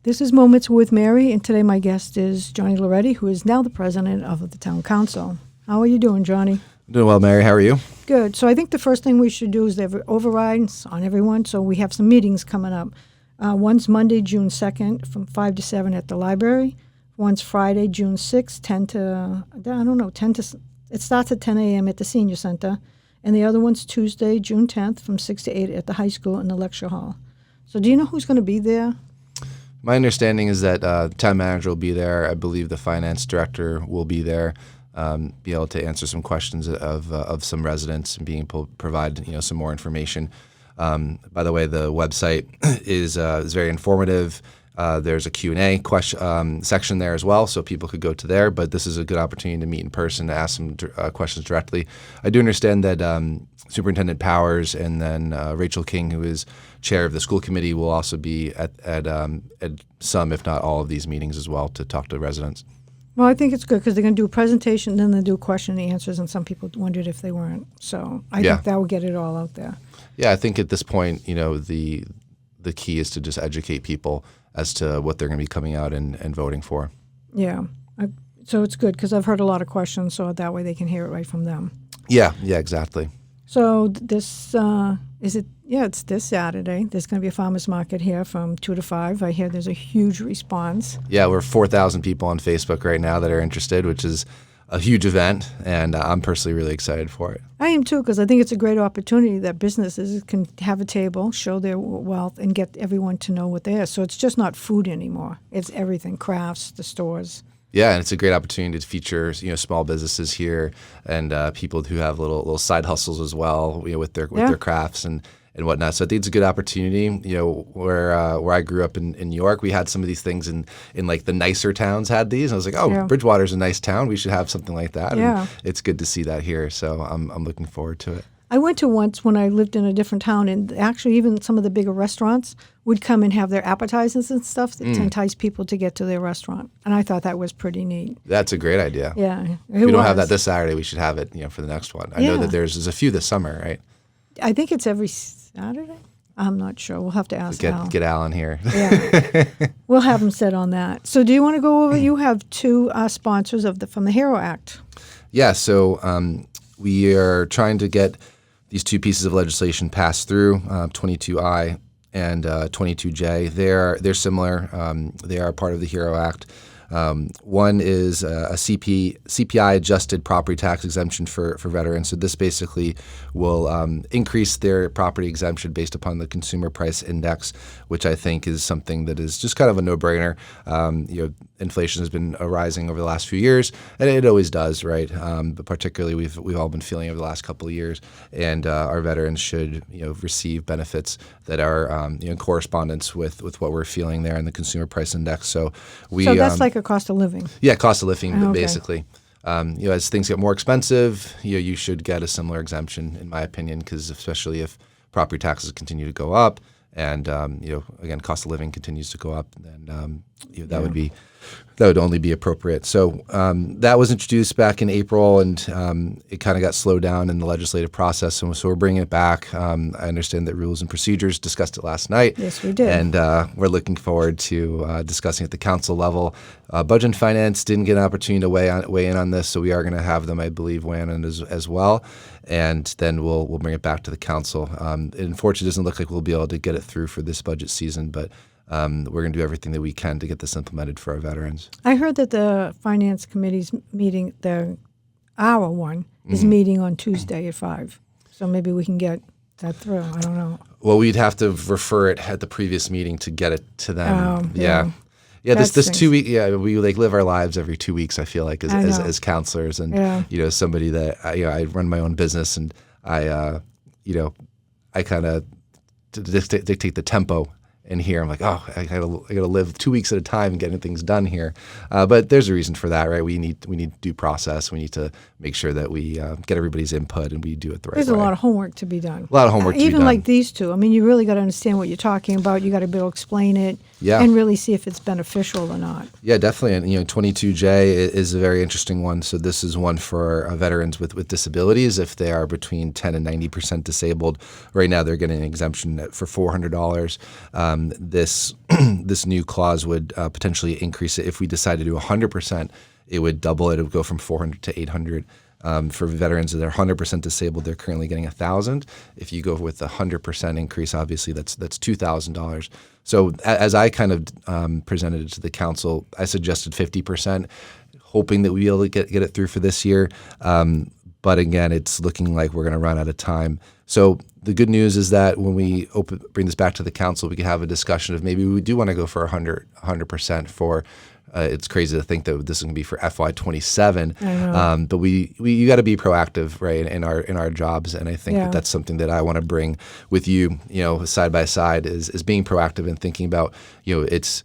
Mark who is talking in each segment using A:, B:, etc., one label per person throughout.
A: This is Moments with Mary, and today my guest is Johnny Loreti, who is now the president of the town council. How are you doing, Johnny?
B: Doing well, Mary. How are you?
A: Good. So I think the first thing we should do is have overrides on everyone. So we have some meetings coming up. One's Monday, June 2nd from 5 to 7 at the library. One's Friday, June 6th, 10 to, it starts at 10 a.m. at the senior center. And the other one's Tuesday, June 10th from 6 to 8 at the high school in the lecture hall. So do you know who's going to be there?
B: My understanding is that the town manager will be there. I believe the finance director will be there, be able to answer some questions of some residents and being able to provide some more information. By the way, the website is very informative. There's a Q&A section there as well, so people could go to there. But this is a good opportunity to meet in person, to ask some questions directly. I do understand that Superintendent Powers and then Rachel King, who is chair of the school committee, will also be at some, if not all, of these meetings as well to talk to residents.
A: Well, I think it's good because they're going to do a presentation, then they'll do question and answers, and some people wondered if they weren't. So I think that will get it all out there.
B: Yeah, I think at this point, the key is to just educate people as to what they're going to be coming out and voting for. Yeah.
A: So it's good because I've heard a lot of questions, so that way they can hear it right from them.
B: Yeah, exactly.
A: So this, it's this Saturday. There's going to be a farmer's market here from 2 to 5. I hear there's a huge response.
B: Yeah, we're 4,000 people on Facebook right now that are interested, which is a huge event, and I'm personally really excited for it.
A: I am too, because I think it's a great opportunity that businesses can have a table, show their wealth, and get everyone to know what they are. So it's just not food anymore. It's everything, crafts, the stores.
B: Yeah, and it's a great opportunity to feature small businesses here and people who have little side hustles as well, with their crafts and whatnot. So I think it's a good opportunity. Where I grew up in New York, we had some of these things in like the nicer towns had these. And I was like, Bridgewater's a nice town. We should have something like that.
A: Yeah.
B: And it's good to see that here. So I'm looking forward to it.
A: I went to once when I lived in a different town, and actually even some of the bigger restaurants would come and have their appetizers and stuff to entice people to get to their restaurant. And I thought that was pretty neat.
B: That's a great idea.
A: Yeah.
B: If we don't have that this Saturday, we should have it for the next one. I know that there's a few this summer, right?
A: I think it's every Saturday. I'm not sure. We'll have to ask Al.
B: Get Alan here.
A: Yeah. We'll have him set on that. So do you want to go over? You have two sponsors from the HERO Act.
B: Yeah. So we are trying to get these two pieces of legislation passed through, 22I and 22J. They're similar. They are part of the HERO Act. One is a CPI-adjusted property tax exemption for veterans. So this basically will increase their property exemption based upon the consumer price index, which I think is something that is just kind of a no-brainer. Inflation has been rising over the last few years, and it always does, right? But particularly, we've all been feeling over the last couple of years, and our veterans should receive benefits that are in correspondence with what we're feeling there in the consumer price index. So
A: that's like a cost of living.
B: Yeah, cost of living,
A: okay.
B: Basically. As things get more expensive, you should get a similar exemption, in my opinion, because especially if property taxes continue to go up, and again, cost of living continues to go up, then that would only be appropriate. So that was introduced back in April, and it kind of got slowed down in the legislative process. So we're bringing it back. I understand that Rules and Procedures discussed it last night.
A: Yes, we did.
B: And we're looking forward to discussing at the council level. Budget and Finance didn't get an opportunity to weigh in on this, so we are going to have them, I believe, weigh in as well. And then we'll bring it back to the council. It unfortunately doesn't look like we'll be able to get it through for this budget season, but we're going to do everything that we can to get this implemented for our veterans.
A: I heard that the Finance Committee's meeting, our one, is meeting on Tuesday at 5. So maybe we can get that through. I don't know.
B: Well, we'd have to refer it at the previous meeting to get it to them. Yeah, this 2 week. Yeah, we live our lives every 2 weeks. I feel like as counselors, and somebody that I run my own business, and I kind of dictate the tempo. And here I'm like, I gotta live 2 weeks at a time and getting things done here. But there's a reason for that, right? We need due process. We need to make sure that we get everybody's input and we do it the right way.
A: There's a lot of homework to be done.
B: A lot of homework to be done.
A: Even like these two. I mean, you really got to understand what you're talking about. You got to be able to explain it.
B: Yeah.
A: and really see if it's beneficial or not.
B: Yeah, definitely. And 22J is a very interesting one. So this is one for veterans with disabilities. If they are between 10 and 90% disabled, right now they're getting an exemption for $400. This this new clause would potentially increase it. If we decide to do 100%, it would double it. It would go from 400 to 800. For veterans that are 100% disabled, they're currently getting $1,000. If you go with a 100% increase, obviously that's $2,000. So as I kind of presented it to the council, I suggested 50%, hoping that we'll be able to get it through for this year. But again, it's looking like we're going to run out of time. So the good news is that when we bring this back to the council, we can have a discussion of maybe we do want to go for 100% for. It's crazy to think that this is going to be for FY27, but you got to be proactive, right, in our jobs, and I think that's something that I want to bring with you, side by side, is being proactive and thinking about, it's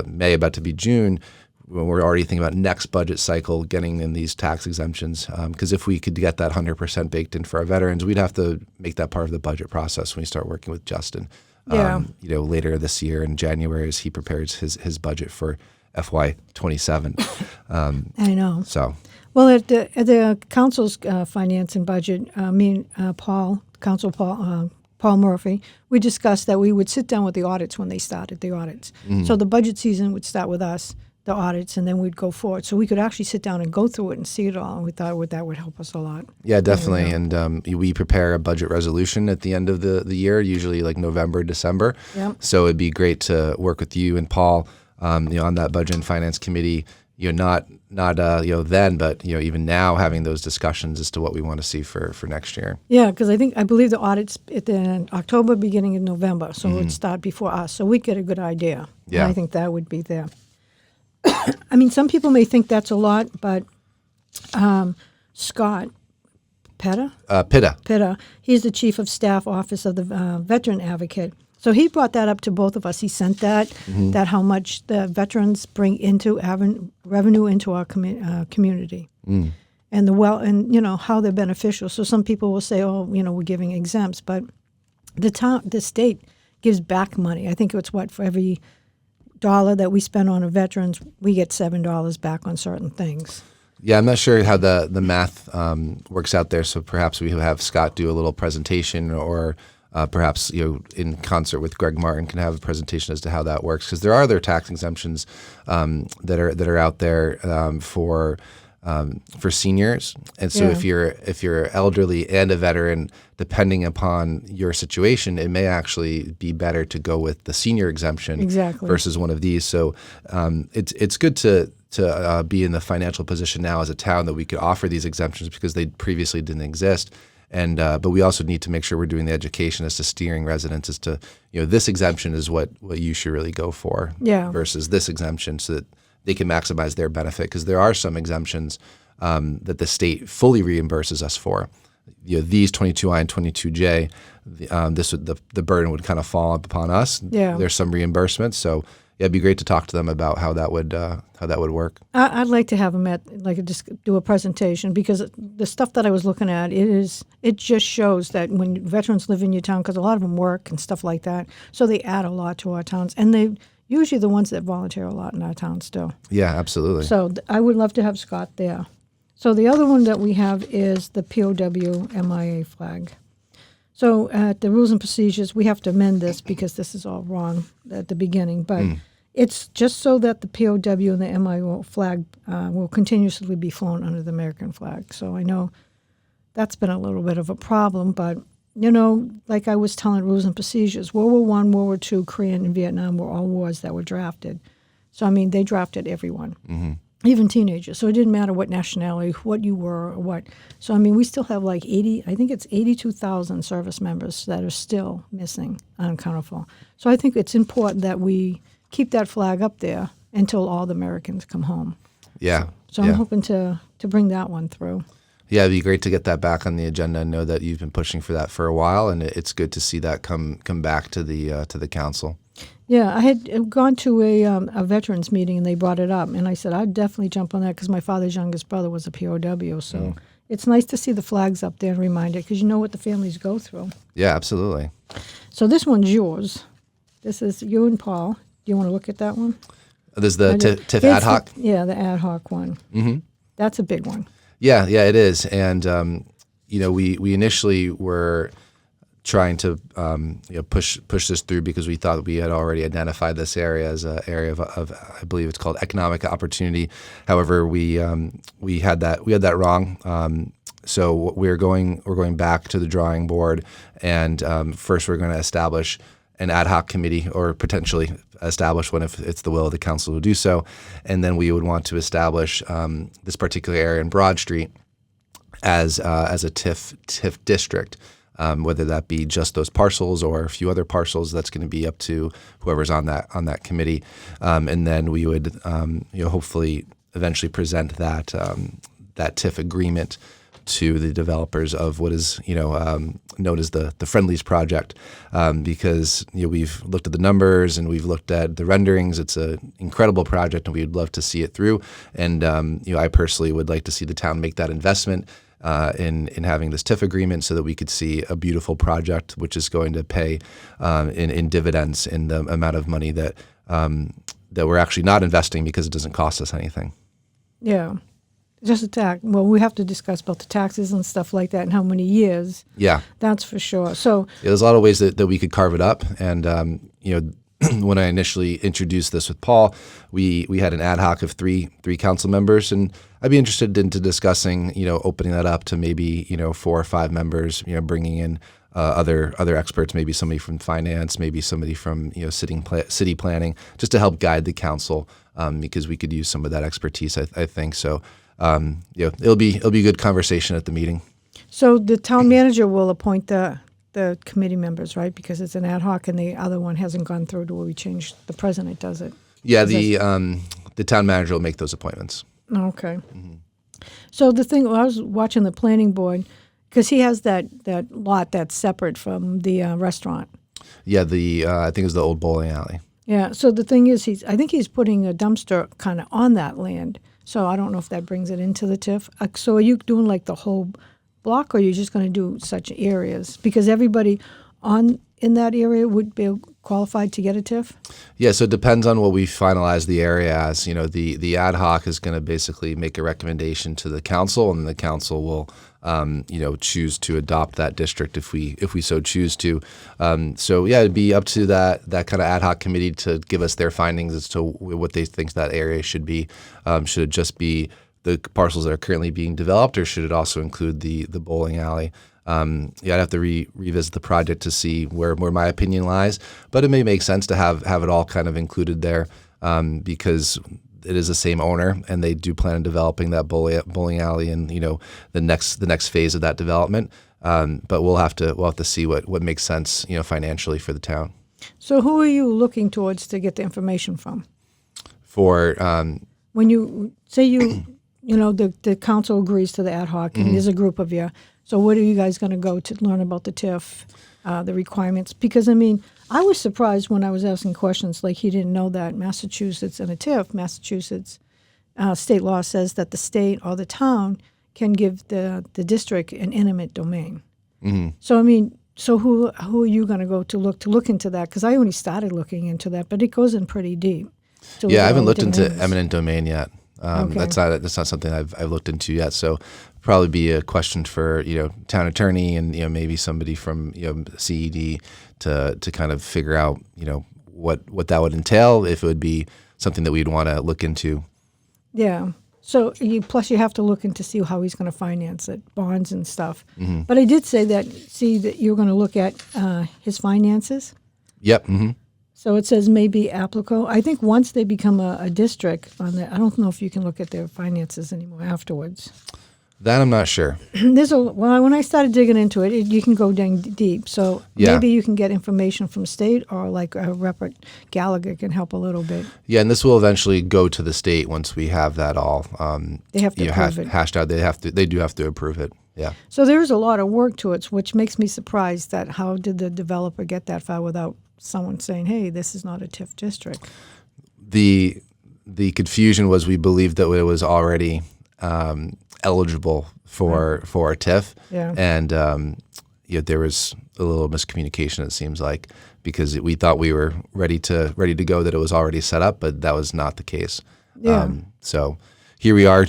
B: May, about to be June, when we're already thinking about next budget cycle, getting in these tax exemptions, because if we could get that 100% baked in for our veterans, we'd have to make that part of the budget process when we start working with Justin, later this year in January as he prepares his budget for FY27.
A: I know.
B: So,
A: well, at the council's finance and budget, Paul Murphy, we discussed that we would sit down with the audits when they started the audits. Mm-hmm. So the budget season would start with us, the audits, and then we'd go forward. So we could actually sit down and go through it and see it all. And we thought that would help us a lot. Yeah,
B: definitely. And we prepare a budget resolution at the end of the year, usually like November, December. Yep. So it'd be great to work with you and Paul. On that budget and finance committee, not then, but even now, having those discussions as to what we want to see for next year.
A: Yeah, because I believe the audits in October, beginning of November, so it would start before us, so we'd get a good idea. Yeah, and I think that would be there. I mean, some people may think that's a lot, but Scott Pitta, he's the chief of staff office of the veteran advocate. So he brought that up to both of us. He sent that how much the veterans bring into revenue into our community, and how they're beneficial. So some people will say, we're giving exempts, but the state gives back money. I think it's for every $1 that we spend on a veterans, we get $7 back on certain things.
B: Yeah, I'm not sure how the math works out there. So perhaps we have Scott do a little presentation, or perhaps in concert with Greg Martin can have a presentation as to how that works, because there are other tax exemptions that are out there for seniors, and so if you're elderly and a veteran, depending upon your situation, it may actually be better to go with the senior exemption versus one of these. So it's good to be in the financial position now as a town that we could offer these exemptions, because they previously didn't exist. And but we also need to make sure we're doing the education as to steering residents as to this exemption is what you should really go for versus this exemption, so that they can maximize their benefit, because there are some exemptions that the state fully reimburses us for. These 22I and 22J, the burden would kind of fall upon us. Yeah. There's some reimbursements, so it'd be great to talk to them about how that would work.
A: I'd like to have them just do a presentation, because the stuff that I was looking at, it just shows that when veterans live in your town, because a lot of them work and stuff like that, so they add a lot to our towns, and they usually the ones that volunteer a lot in our town still.
B: Yeah, absolutely.
A: So I would love to have Scott there. So the other one that we have is the POW MIA flag. So at the rules and procedures, we have to amend this because this is all wrong at the beginning, but it's just so that the POW and the MIA flag will continuously be flown under the American flag. So I know that's been a little bit of a problem, but like I was telling rules and procedures, World War I, World War II, Korean, and Vietnam were all wars that were drafted. So, I mean, they drafted everyone, even teenagers. So it didn't matter what nationality, what you were, or what. So, I mean, we still have like 82,000 service members that are still missing, unaccounted for. So I think it's important that we keep that flag up there until all the Americans come home.
B: Yeah.
A: So I'm hoping to bring that one through.
B: Yeah, it'd be great to get that back on the agenda and know that you've been pushing for that for a while, and it's good to see that come back to the council.
A: Yeah, I had gone to a veterans meeting, and they brought it up, and I said I'd definitely jump on that, because my father's youngest brother was a POW, so it's nice to see the flags up there and remind it, because you know what the families go through.
B: Yeah, absolutely.
A: So this one's yours. This is you and Paul. Do you want to look at that one?
B: There's the TIF
A: It's
B: ad hoc.
A: Yeah, the ad hoc one. Mm-hmm. That's a big one.
B: Yeah, it is. And, we initially were trying to push this through because we thought we had already identified this area as an area of I believe it's called economic opportunity. However, we had that wrong. So we're going back to the drawing board, and first we're going to establish an ad hoc committee, or potentially establish one if it's the will of the council to do so, and then we would want to establish this particular area in Broad Street as a TIF district. Whether that be just those parcels or a few other parcels, that's going to be up to whoever's on that committee, and then we would hopefully eventually present that TIF agreement to the developers of what is known as the Friendlies project, because we've looked at the numbers and we've looked at the renderings. It's an incredible project, and we'd love to see it through. And I personally would like to see the town make that investment in having this TIF agreement, so that we could see a beautiful project which is going to pay in dividends in the amount of money that we're actually not investing, because it doesn't cost us anything.
A: Yeah. Just a tax. Well, we have to discuss about the taxes and stuff like that and how many years.
B: Yeah.
A: That's for sure. So
B: there's a lot of ways that we could carve it up. And, when I initially introduced this with Paul, we had an ad hoc of three council members, and I'd be interested into discussing, opening that up to maybe, 4 or 5 members, bringing in other experts, maybe somebody from finance, maybe somebody from, city planning, just to help guide the council, because we could use some of that expertise, I think. So, it'll be a good conversation at the meeting.
A: So the town manager will appoint the committee members, right? Because it's an ad hoc, and the other one hasn't gone through to where we changed. The president does it.
B: Yeah, the town manager will make those appointments.
A: Okay. Mm-hmm. So the thing, I was watching the planning board, because he has that lot that's separate from the restaurant.
B: Yeah, I think it was the old bowling alley.
A: Yeah. So the thing is, I think he's putting a dumpster kind of on that land. So I don't know if that brings it into the TIF. So are you doing like the whole block, or are you just going to do such areas? Because everybody in that area would be qualified to get a TIF?
B: Yeah, so it depends on what we finalize the area as. The ad hoc is going to basically make a recommendation to the council, and the council will choose to adopt that district if we so choose to. So yeah, it'd be up to that kind of ad hoc committee to give us their findings as to what they think that area should be. Should it just be the parcels that are currently being developed, or should it also include the bowling alley? I'd have to revisit the project to see where my opinion lies, but it may make sense to have it all kind of included there, because it is the same owner, and they do plan on developing that bowling alley and the next phase of that development. But we'll have to see what makes sense financially for the town.
A: So who are you looking towards to get the information from?
B: For
A: when you say the council agrees to the ad hoc, and there's a group of you. So what are you guys going to go to learn about the TIF, the requirements? Because, I was surprised when I was asking questions, like he didn't know that Massachusetts in a TIF, Massachusetts state law says that the state or the town can give the district an eminent domain. Mm-hmm. So, who are you going to go to look into that? Because I only started looking into that, but it goes in pretty deep.
B: Yeah, I haven't looked into eminent domain yet.
A: Okay.
B: That's not something I've looked into yet. So probably be a question for town attorney and maybe somebody from CED to kind of figure out what that would entail, if it would be something that we'd want to look into.
A: Yeah. So plus you have to look into see how he's going to finance it, bonds and stuff. Mm-hmm. But I did say that you're going to look at his finances.
B: Yep. Mm-hmm.
A: So it says maybe applicable. I think once they become a district, I don't know if you can look at their finances anymore afterwards.
B: That I'm not sure.
A: When I started digging into it, you can go down deep. So maybe you can get information from state, or like Rep. Gallagher can help a little bit. Yeah,
B: and this will eventually go to the state once we have that all.
A: They have to approve it.
B: Hashed out. They do have to approve it. Yeah.
A: So there's a lot of work to it, which makes me surprised that how did the developer get that far without someone saying, "Hey, this is not a TIF district."
B: The confusion was we believed that it was already eligible for a TIF,
A: yeah.
B: And there was a little miscommunication, it seems like, because we thought we were ready to go, that it was already set up, but that was not the case.
A: Yeah.
B: So here we are,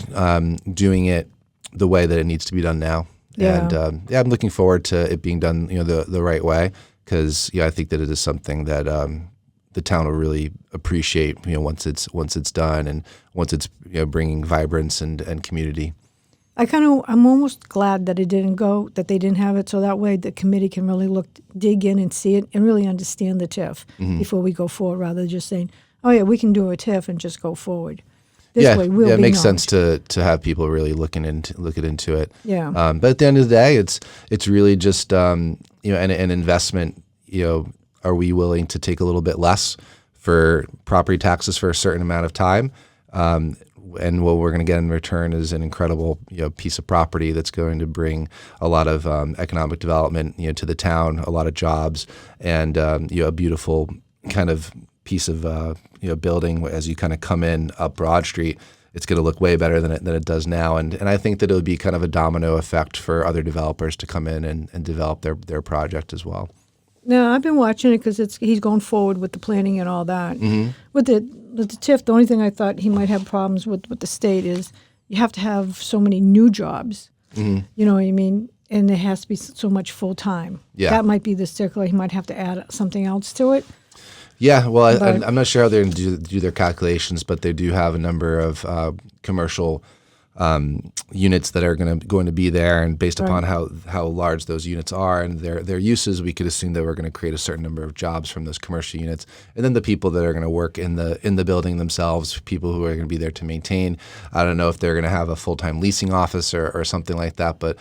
B: doing it the way that it needs to be done now.
A: Yeah.
B: And I'm looking forward to it being done, the right way, because I think that it is something that the town will really appreciate, once it's done, and once it's bringing vibrance and community.
A: I'm almost glad that that they didn't have it, so that way the committee can really dig in and see it and really understand the TIF before we go forward, rather than just saying, oh yeah, we can do a TIF and just go forward. This way we'll be
B: it makes
A: knowledge.
B: sense to have people really looking into it.
A: Yeah.
B: But at the end of the day, it's really just an investment. Are we willing to take a little bit less for property taxes for a certain amount of time? And what we're going to get in return is an incredible piece of property that's going to bring a lot of economic development to the town, a lot of jobs, and a beautiful kind of piece of building. As you kind of come in up Broad Street, it's going to look way better than it does now, and I think that it would be kind of a domino effect for other developers to come in and develop their project as well.
A: No, I've been watching it because he's going forward with the planning and all that.
B: Mm-hmm.
A: With the TIF, the only thing I thought he might have problems with the state is you have to have so many new jobs.
B: Mm-hmm.
A: You know what I mean? And it has to be so much full time.
B: Yeah.
A: That might be the stickler. He might have to add something else to it.
B: Yeah, well,
A: But-
B: I'm not sure how they're going to do their calculations, but they do have a number of commercial units that are going to be there, and based upon how large those units are and their uses, we could assume that we're going to create a certain number of jobs from those commercial units. And then the people that are going to work in the building themselves, people who are going to be there to maintain. I don't know if they're going to have a full-time leasing office or something like that, but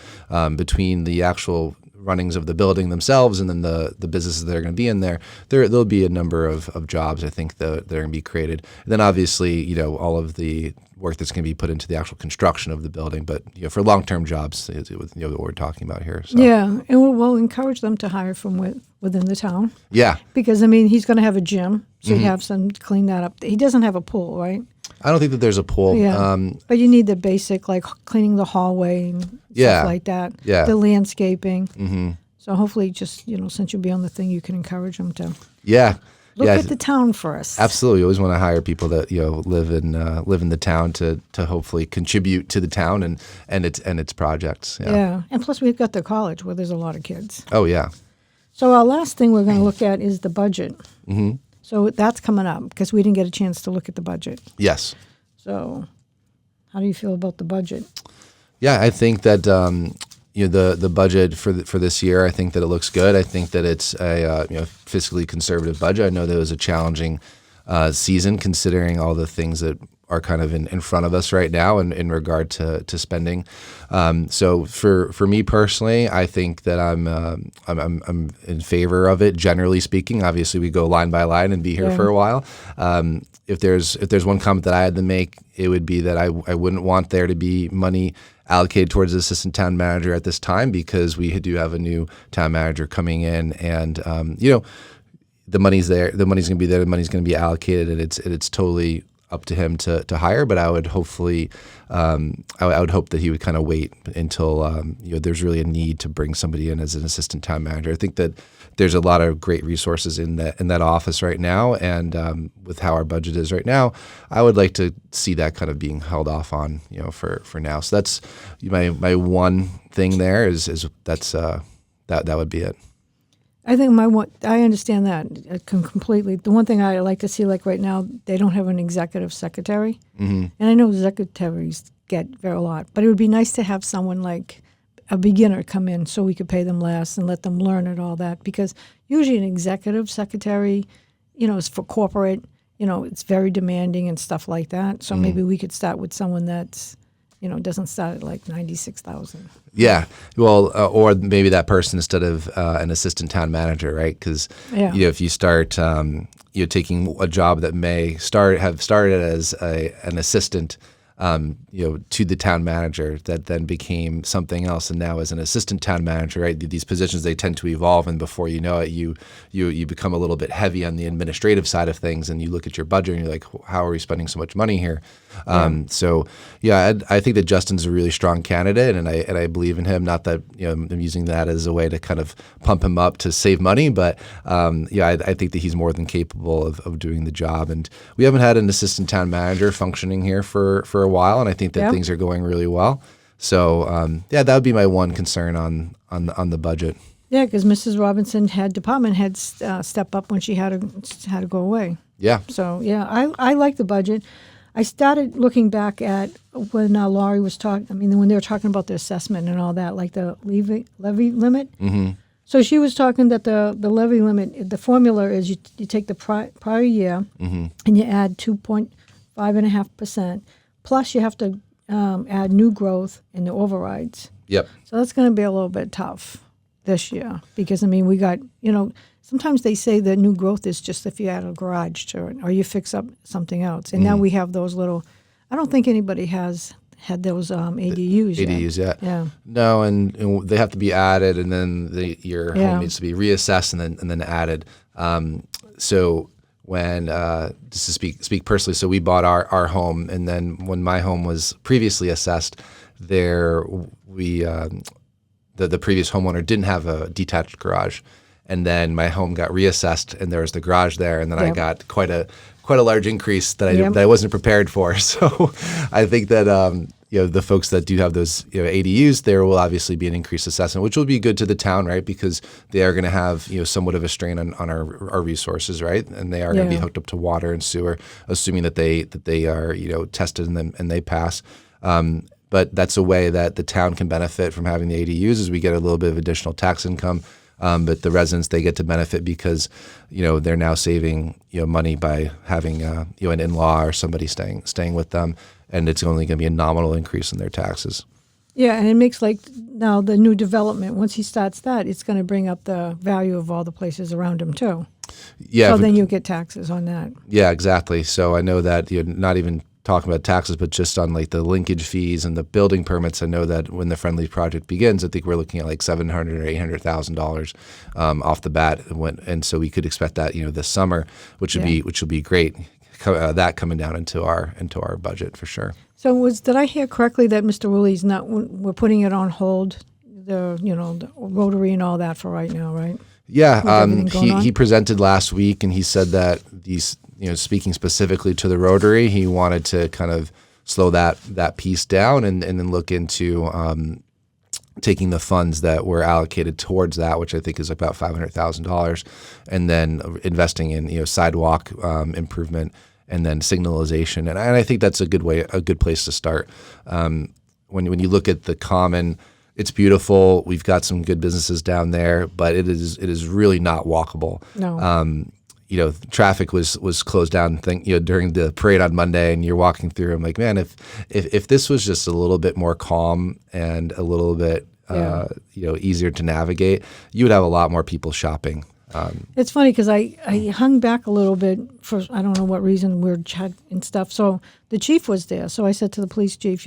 B: between the actual runnings of the building themselves and then the businesses that are going to be in there'll be a number of jobs, I think, that are going to be created. And then obviously, all of the work that's going to be put into the actual construction of the building, but for long-term jobs, what we're talking about here. So.
A: Yeah, and we'll encourage them to hire from within the town.
B: Yeah.
A: Because, he's going to have a gym, so you have some to clean that up. He doesn't have a pool, right?
B: I don't think that there's a pool.
A: Yeah. But you need the basic, like cleaning the hallway and stuff like that.
B: Yeah.
A: The landscaping.
B: Mm-hmm.
A: So hopefully just, since you'll be on the thing, you can encourage them to
B: Yeah.
A: look at the town first.
B: Absolutely. You always want to hire people that live in the town to hopefully contribute to the town and its projects.
A: Yeah. And plus we've got the college where there's a lot of kids.
B: Oh yeah.
A: So our last thing we're going to look at is the budget.
B: Mm-hmm.
A: So that's coming up because we didn't get a chance to look at the budget.
B: Yes.
A: So how do you feel about the budget?
B: Yeah, I think that the budget for this year, I think that it looks good. I think that it's a fiscally conservative budget. I know that it was a challenging season considering all the things that are kind of in front of us right now in regard to spending. So for me personally, I think that I'm in favor of it. Generally speaking, obviously we go line by line and be here for a while. If there's one comment that I had to make, it would be that I wouldn't want there to be money allocated towards the assistant town manager at this time, because we do have a new town manager coming in, and the money's there, the money's going to be there, the money's going to be allocated, and it's totally up to him to hire. But I would hopefully, I would hope that he would kind of wait until there's really a need to bring somebody in as an assistant town manager. I think that there's a lot of great resources in that office right now, and with how our budget is right now, I would like to see that kind of being held off on for now. So that's my one thing there is that would be it.
A: I think I understand that completely. The one thing I like to see, like right now, they don't have an executive secretary. Mm-hmm. And I know secretaries get a lot, but it would be nice to have someone like a beginner come in so we could pay them less and let them learn and all that. Because usually an executive secretary, is for corporate, it's very demanding and stuff like that. So maybe we could start with someone that's, doesn't start at like $96,000.
B: Yeah, well, or maybe that person instead of an assistant town manager, right? Because if you start taking a job that may have started as an assistant, to the town manager that then became something else. And now as an assistant town manager, right, these positions, they tend to evolve. And before you know it, you become a little bit heavy on the administrative side of things. And you look at your budget and you're like, how are we spending so much money here? So I think that Justin's a really strong candidate, and I believe in him. Not that I'm using that as a way to kind of pump him up to save money, but I think that he's more than capable of doing the job. And we haven't had an assistant town manager functioning here for a while, and I think that things are going really well. So that would be my one concern on the budget.
A: Yeah, because Mrs. Robinson had department heads step up when she had to go away.
B: Yeah.
A: So I like the budget. I started looking back at when Laurie was talking. I mean, when they were talking about the assessment and all that, like the levy limit.
B: Mm-hmm.
A: So she was talking that the levy limit, the formula is you take the prior year and you add 2.5%, plus you have to add new growth in the overrides.
B: Yep.
A: So that's going to be a little bit tough this year because, I mean, we got, sometimes they say that new growth is just if you add a garage to it or you fix up something else. And now we have those little, I don't think anybody has had those ADUs yet.
B: ADUs yet.
A: Yeah.
B: No, and they have to be added, and then your home needs to be reassessed and then added. So when just to speak personally, so we bought our home, and then when my home was previously assessed, the previous homeowner didn't have a detached garage, and then my home got reassessed, and there was the garage there, and then I got quite a large increase that I wasn't prepared for. So I think that the folks that do have those ADUs, there will obviously be an increased assessment, which will be good to the town, right? Because they are going to have somewhat of a strain on our resources, right? And they are going to be hooked up to water and sewer, assuming that they are tested and they pass. But that's a way that the town can benefit from having the ADUs, is we get a little bit of additional tax income. But the residents, they get to benefit because, they're now saving, money by having, an in-law or somebody staying with them, and it's only going to be a nominal increase in their taxes.
A: Yeah, and it makes now the new development, once he starts that, it's going to bring up the value of all the places around him too.
B: Yeah.
A: So then you get taxes on that.
B: Yeah, exactly. So I know that not even talking about taxes, but just on the linkage fees and the building permits, I know that when the Friendly project begins, I think we're looking at $700,000 or $800,000 off the bat, and so we could expect that this summer, which will be great. That coming down into our budget for sure.
A: So did I hear correctly that Mr. Woolley's we're putting it on hold, the Rotary and all that for right now, right?
B: Yeah, he presented last week, and he said that these, speaking specifically to the Rotary, he wanted to kind of slow that piece down and then look into taking the funds that were allocated towards that, which I think is about $500,000, and then investing in sidewalk improvement and then signalization, and I think that's a good place to start. When you look at the Common, it's beautiful. We've got some good businesses down there, but it is really not walkable.
A: No.
B: Traffic was closed down during the parade on Monday, and you're walking through. I'm like, man, if this was just a little bit more calm and a little bit easier to navigate, you would have a lot more people shopping.
A: It's funny because I hung back a little bit for I don't know what reason, we're chatting and stuff. So the chief was there. So I said to the police chief,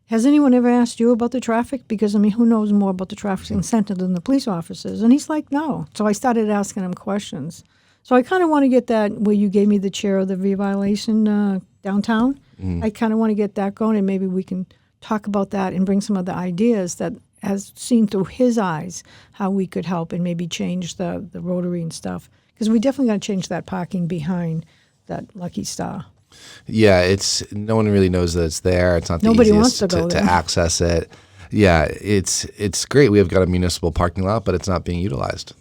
A: has anyone ever asked you about the traffic? Because, who knows more about the traffic center than the police officers? And he's like, no. So I started asking him questions. So I kind of want to get that where you gave me the chair of the violation downtown. I kind of want to get that going, and maybe we can talk about that and bring some of the ideas that, as seen through his eyes, how we could help and maybe change the Rotary and stuff. Because we definitely got to change that parking behind that Lucky Star.
B: Yeah, no one really knows that it's there. It's not the
A: Nobody
B: easiest
A: wants to go
B: to
A: there.
B: access it. Yeah, it's great. We have got a municipal parking lot, but it's not being utilized.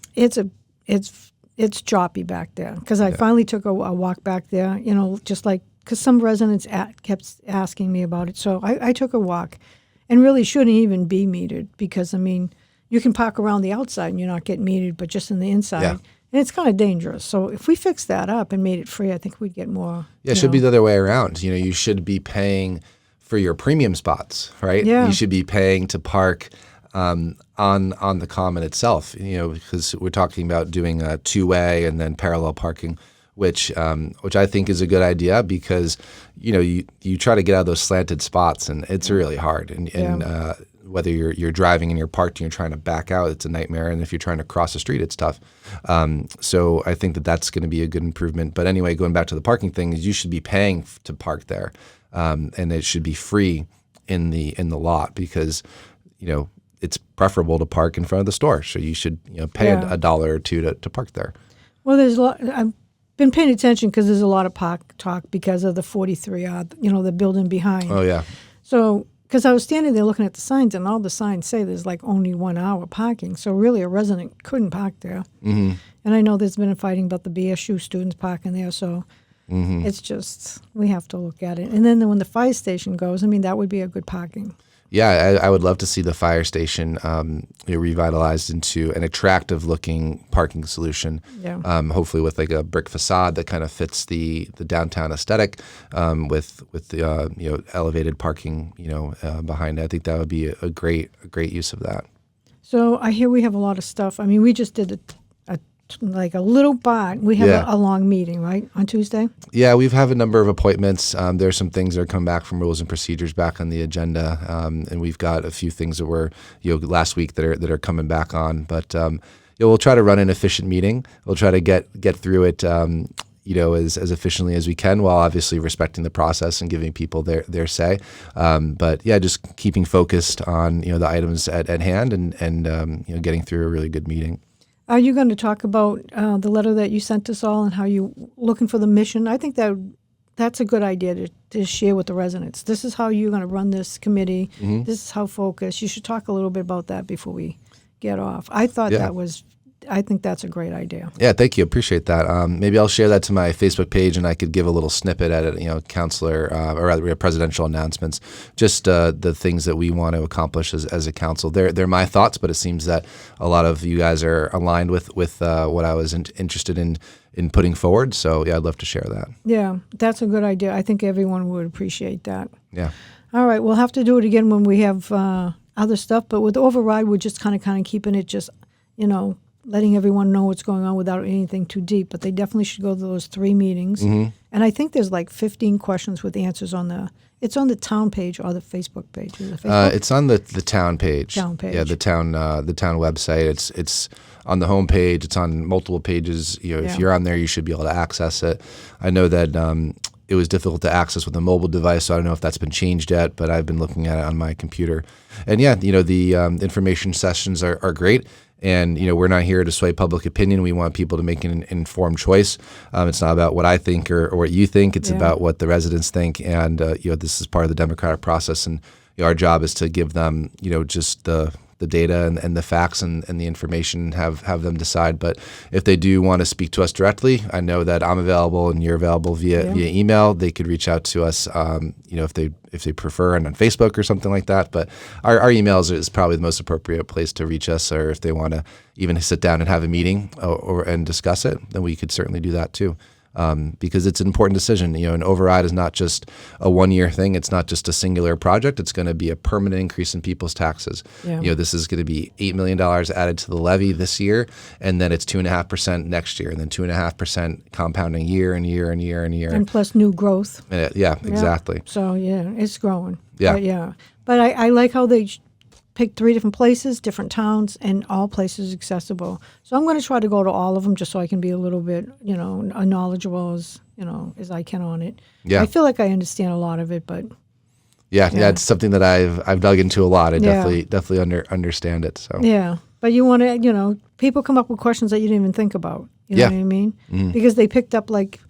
A: It's choppy back there because I finally took a walk back there. Just because some residents kept asking me about it, so I took a walk, and really shouldn't even be metered because you can park around the outside and you're not getting metered, but just in the inside.
B: Yeah.
A: And it's kind of dangerous. So if we fixed that up and made it free, I think we'd get more.
B: Yeah, it should be the other way around. You should be paying for your premium spots, right?
A: Yeah.
B: You should be paying to park on the Common itself, because we're talking about doing a two-way and then parallel parking. which I think is a good idea because, you try to get out of those slanted spots and it's really hard. And whether you're driving and you're parked and you're trying to back out, it's a nightmare. And if you're trying to cross the street, it's tough. So I think that's going to be a good improvement. But anyway, going back to the parking thing, is you should be paying to park there, and it should be free in the lot because, it's preferable to park in front of the store. So you should pay a dollar or two to park there.
A: Well, there's a lot. I've been paying attention because there's a lot of park talk because of the 43R, the building behind.
B: Oh yeah.
A: So. Because I was standing there looking at the signs, and all the signs say there's like only 1 hour parking. So really, a resident couldn't park there. Mm-hmm. And I know there's been a fighting about the BSU students parking there. So it's just, we have to look at it. And then when the fire station goes, that would be a good parking.
B: Yeah, I would love to see the fire station revitalized into an attractive-looking parking solution. Yeah. Hopefully with like a brick facade that kind of fits the downtown aesthetic, with the elevated parking behind it. I think that would be a great use of that.
A: So I hear we have a lot of stuff. We just did a little part. We have a long meeting, right, on Tuesday? Yeah,
B: we have a number of appointments. There's some things that are coming back from rules and procedures back on the agenda, and we've got a few things that were last week that are coming back on. But we'll try to run an efficient meeting. We'll try to get through it as efficiently as we can, while obviously respecting the process and giving people their say. But just keeping focused on the items at hand and getting through a really good meeting.
A: Are you going to talk about the letter that you sent us all and how you're looking for the mission? I think that's a good idea to share with the residents. This is how you're going to run this committee. Mm-hmm. This is how focused. You should talk a little bit about that before we get off. I thought I think that's a great idea.
B: Yeah, thank you. Appreciate that. Maybe I'll share that to my Facebook page, and I could give a little snippet at it, counselor, or rather presidential announcements, just the things that we want to accomplish as a council. They're my thoughts, but it seems that a lot of you guys are aligned with what I was interested in putting forward. So, I'd love to share that.
A: Yeah, that's a good idea. I think everyone would appreciate that.
B: Yeah.
A: All right, we'll have to do it again when we have other stuff, but with override, we're just kind of keeping it just, letting everyone know what's going on without anything too deep. But they definitely should go to those 3 meetings. Mm-hmm. And I think there's like 15 questions with answers it's on the town page or the Facebook page. Is it Facebook?
B: It's on the town page.
A: Town page.
B: Yeah, the town website. It's on the home page. It's on multiple pages. If you're on there, you should be able to access it. I know that it was difficult to access with a mobile device, so I don't know if that's been changed yet, but I've been looking at it on my computer. And the information sessions are great. And, we're not here to sway public opinion. We want people to make an informed choice. It's not about what I think or what you think. It's about what the residents think. And, this is part of the democratic process. And our job is to give them, just the data and the facts and the information, have them decide. But if they do want to speak to us directly, I know that I'm available and you're available via email. They could reach out to us, if they prefer, and on Facebook or something like that. But our emails is probably the most appropriate place to reach us, or if they want to even sit down and have a meeting and discuss it, then we could certainly do that too. Because it's an important decision. An override is not just a one-year thing. It's not just a singular project. It's going to be a permanent increase in people's taxes. Yeah. This is going to be $8 million added to the levy this year, and then it's 2.5% next year, and then 2.5% compounding year and year and year and year.
A: And plus new growth.
B: Exactly.
A: So, it's growing.
B: Yeah.
A: But I like how they pick 3 different places, different towns, and all places accessible. So I'm going to try to go to all of them just so I can be a little bit, knowledgeable as I can on it. Yeah. I feel like I understand a lot of it, but
B: yeah, it's something that I've dug into a lot. I definitely understand it. So
A: yeah, but you want to, people come up with questions that you didn't even think about. You know what I mean? Mm-hmm. Because they picked up like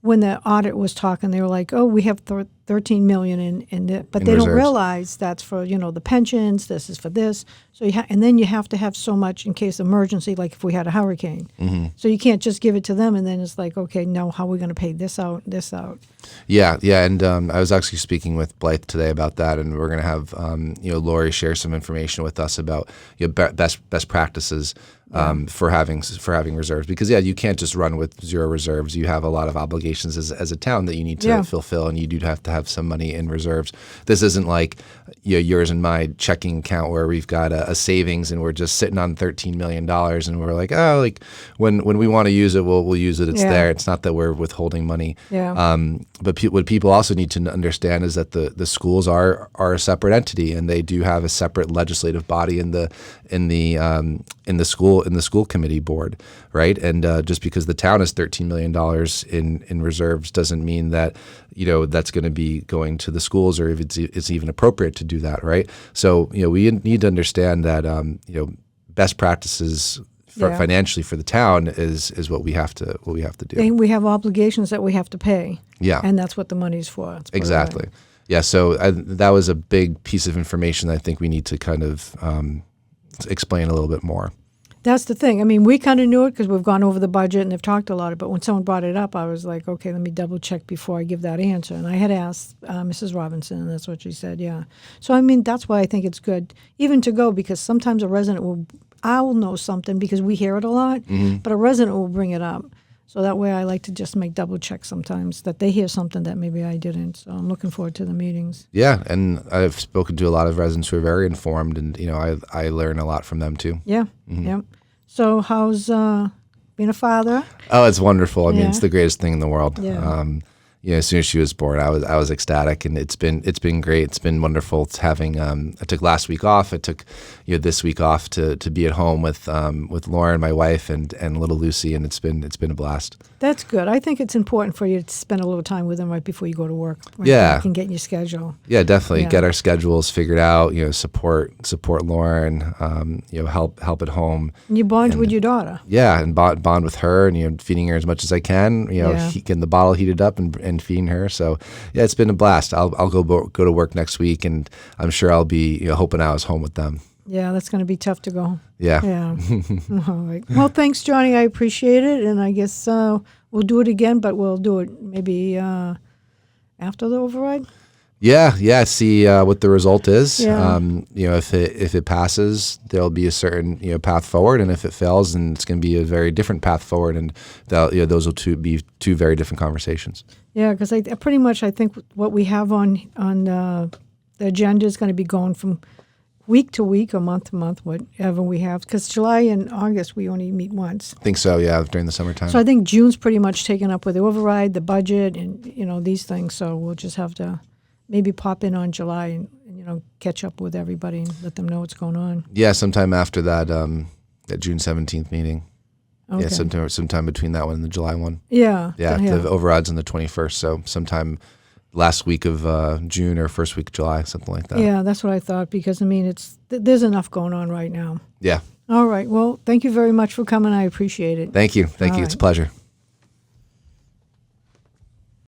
A: when the audit was talking, they were like, "Oh, we have 13 million but they don't realize that's for the pensions. This is for this. So and then you have to have so much in case of emergency, like if we had a hurricane. Mm-hmm. So you can't just give it to them and then it's like, okay, no, how are we going to pay this out, this out?
B: Yeah, and I was actually speaking with Blythe today about that, and we're going to have Lori share some information with us about best practices for having reserves, because you can't just run with zero reserves. You have a lot of obligations as a town that you need to fulfill, and you do have to have some money in reserves. This isn't like yours and my checking account where we've got a savings and we're just sitting on $13 million and we're like, oh, like when we want to use it, we'll use it. It's there. It's not that we're withholding money. But what people also need to understand is that the schools are a separate entity, and they do have a separate legislative body in the school committee board, right? And just because the town has $13 million in reserves doesn't mean that that's going to be going to the schools, or if it's even appropriate to do that, right? So we need to understand that best practices financially for the town is what we have to do.
A: And we have obligations that we have to pay.
B: Yeah,
A: and that's what the money's for.
B: Exactly. Yeah. So that was a big piece of information that I think we need to kind of explain a little bit more.
A: That's the thing. I mean, we kind of knew it because we've gone over the budget and they've talked a lot about it. But when someone brought it up, I was like, okay, let me double check before I give that answer. And I had asked Mrs. Robinson, and that's what she said, yeah. So, I mean, that's why I think it's good even to go, because sometimes a resident I'll know something because we hear it a lot, but a resident will bring it up. So that way I like to just make double check sometimes that they hear something that maybe I didn't. So I'm looking forward to the meetings.
B: Yeah, and I've spoken to a lot of residents who are very informed, and I learn a lot from them too.
A: Yeah, yeah. So how's being a father?
B: Oh, it's wonderful. I mean, it's the greatest thing in the world.
A: Yeah.
B: As soon as she was born, I was ecstatic, and it's been great. It's been wonderful. It's having I took last week off. I took this week off to be at home with Lauren, my wife, and little Lucy, and it's been a blast.
A: That's good. I think it's important for you to spend a little time with them right before you go to work. Right?
B: Yeah,
A: you can get in your schedule.
B: Yeah, definitely get our schedules figured out. Support Lauren. Help at home.
A: And you bond with your daughter.
B: Yeah, and bond with her, and feeding her as much as I can. Getting the bottle heated up and feeding her. So yeah, it's been a blast. I'll go to work next week, and I'm sure I'll be hoping I was home with them.
A: Yeah, that's going to be tough to go.
B: Yeah.
A: Yeah. All right. Well, thanks, Johnny. I appreciate it, and I guess we'll do it again, but we'll do it maybe after the override.
B: Yeah. See what the result is.
A: Yeah.
B: If it passes, there'll be a certain path forward, and if it fails, then it's going to be a very different path forward, and those will be two very different conversations.
A: Yeah, because I think what we have on the agenda is going to be going from week to week or month to month, whatever we have. Because July and August we only meet once.
B: I think so. Yeah, during the summertime.
A: So I think June's pretty much taken up with the override, the budget, and these things. So we'll just have to maybe pop in on July and catch up with everybody and let them know what's going on.
B: Yeah, sometime after that June 17th meeting.
A: Okay.
B: Yeah, sometime between that one and the July one.
A: Yeah.
B: Yeah, the override's on the 21st, so sometime last week of June or first week of July, something like that.
A: Yeah, that's what I thought, because I mean there's enough going on right now.
B: Yeah.
A: All right. Well, thank you very much for coming. I appreciate it.
B: Thank you.
A: All
B: It's a pleasure.